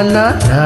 la la.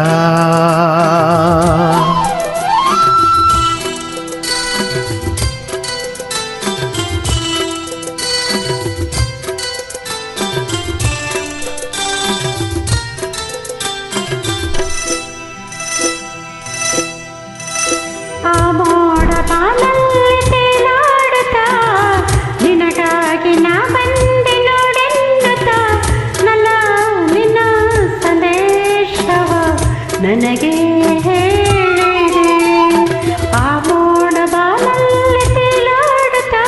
ನನಗೆ ಹೇಳಿದೆ ಆ ಮೋಡ ಬಾನಲ್ಲಿ ತೇಲಾಡುತ್ತಾ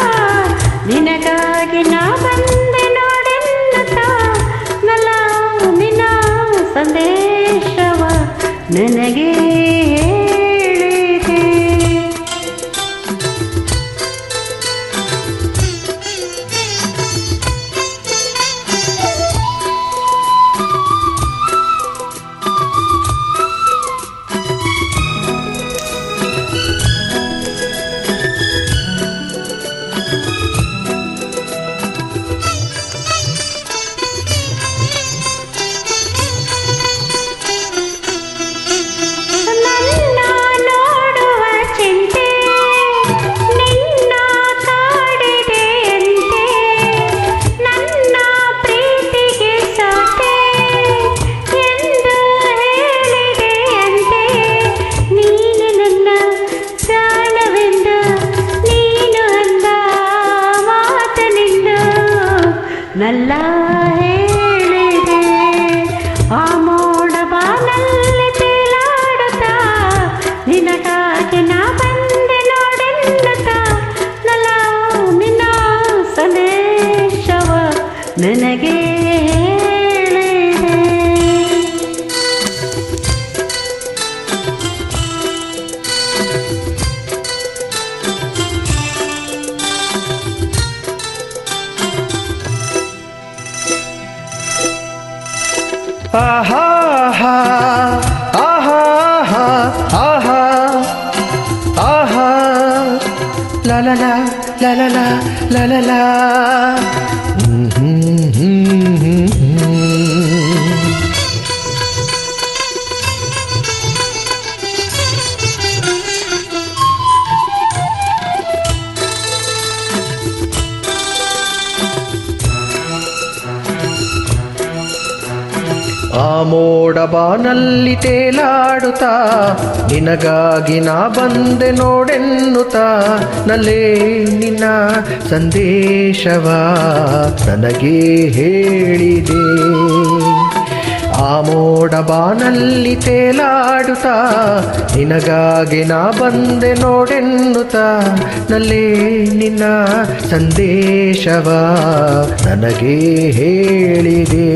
ನಿನಗಾಗಿ ನಾ ಬಂದೆ ನೋಡೆನ್ನುತ್ತಾ ನಲ್ಲ ನಿನ್ನ ಸಂದೇಶವ ನನಗೆ ಹೇಳಿದೆ. ನಲ್ಲ ಹೇಳಿದೆ ಆ ಮೋಡ ಬಾನಲ್ಲಿ ತೇಲಾಡುತ್ತಾ ನಿನಗಾಗಿ ನಾ ಬಂದೆ ನೋಡೆನ್ನುತ್ತಾ ನಲ್ಲ ನಿನ್ನ ಸಂದೇಶವ ನನಗೆ ಹೇಳಿದೆ. ಆಹಾ ಆಹಾ ಆಹಾ ಆಹಾ la la la la la la la la la. ಆ ಮೋಡ ಬಾನಲ್ಲಿ ತೇಲಾಡುತ್ತಾ ನಿನಗಾಗಿ ನಾ ಬಂದೆ ನೋಡೆನ್ನುತ್ತಾ ನಲ್ಲೇ ನಿನ್ನ ಸಂದೇಶವ ನನಗೆ ಹೇಳಿದೆ. ಆ ಮೋಡ ಬಾನಲ್ಲಿ ತೇಲಾಡುತ್ತಾ ನಿನಗಾಗಿ ನಾ ಬಂದೆ ನೋಡೆನ್ನುತ್ತಾ ನಲ್ಲೇ ನಿನ್ನ ಸಂದೇಶವ ನನಗೆ ಹೇಳಿದೆ.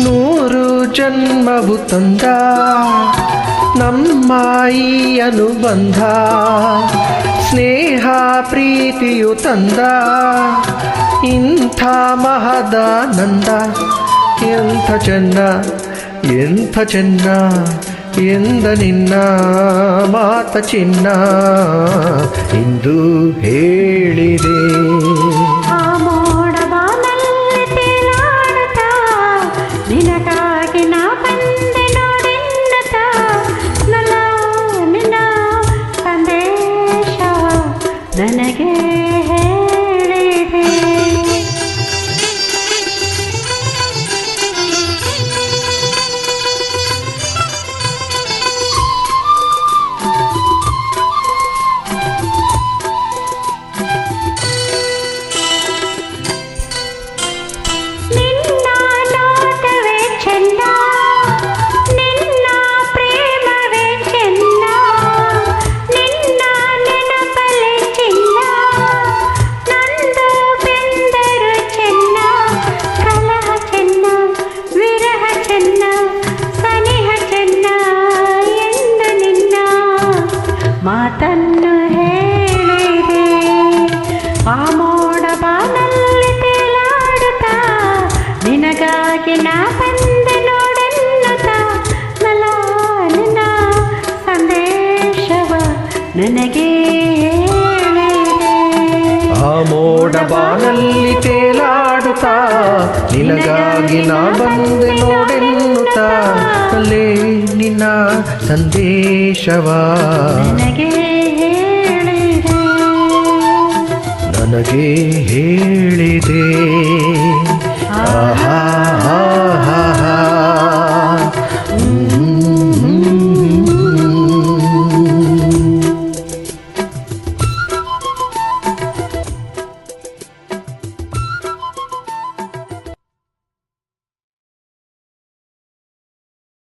ನೂರು ಜನ್ಮವು ತಂದ ನಮ್ಮ ಈ ಅನುಬಂಧ, ಸ್ನೇಹ ಪ್ರೀತಿಯು ತಂದ ಇಂಥ ಮಹದಾನಂದ. ಎಂಥ ಚೆನ್ನ ಎಂಥ ಚೆನ್ನ ಎಂದ ನಿನ್ನ ಮಾತ ಚಿನ್ನ ಇಂದು ಹೇಳಿದೆ. ನಿನಗಾಗಿ ನಾ ಬಂದೆ ನೋಡೆನ್ನುತ್ತಾ ನಲ್ಲ ನಿನ್ನ ಸಂದೇಶವ ನನಗೆ ಹೇಳಿದೆ. ಬಾನಲ್ಲಿ ತೇಲಾಡುತ್ತಾ ನಿನಗಾಗಿ ನಾ ಬಂದೆ ನೋಡೆನ್ನುತ್ತಾ ಅಲ್ಲೇ ನಿನ್ನ ಸಂದೇಶವಾ ನನಗೆ ಹೇಳಿದೆ ನನಗೆ ಹೇಳಿದೆ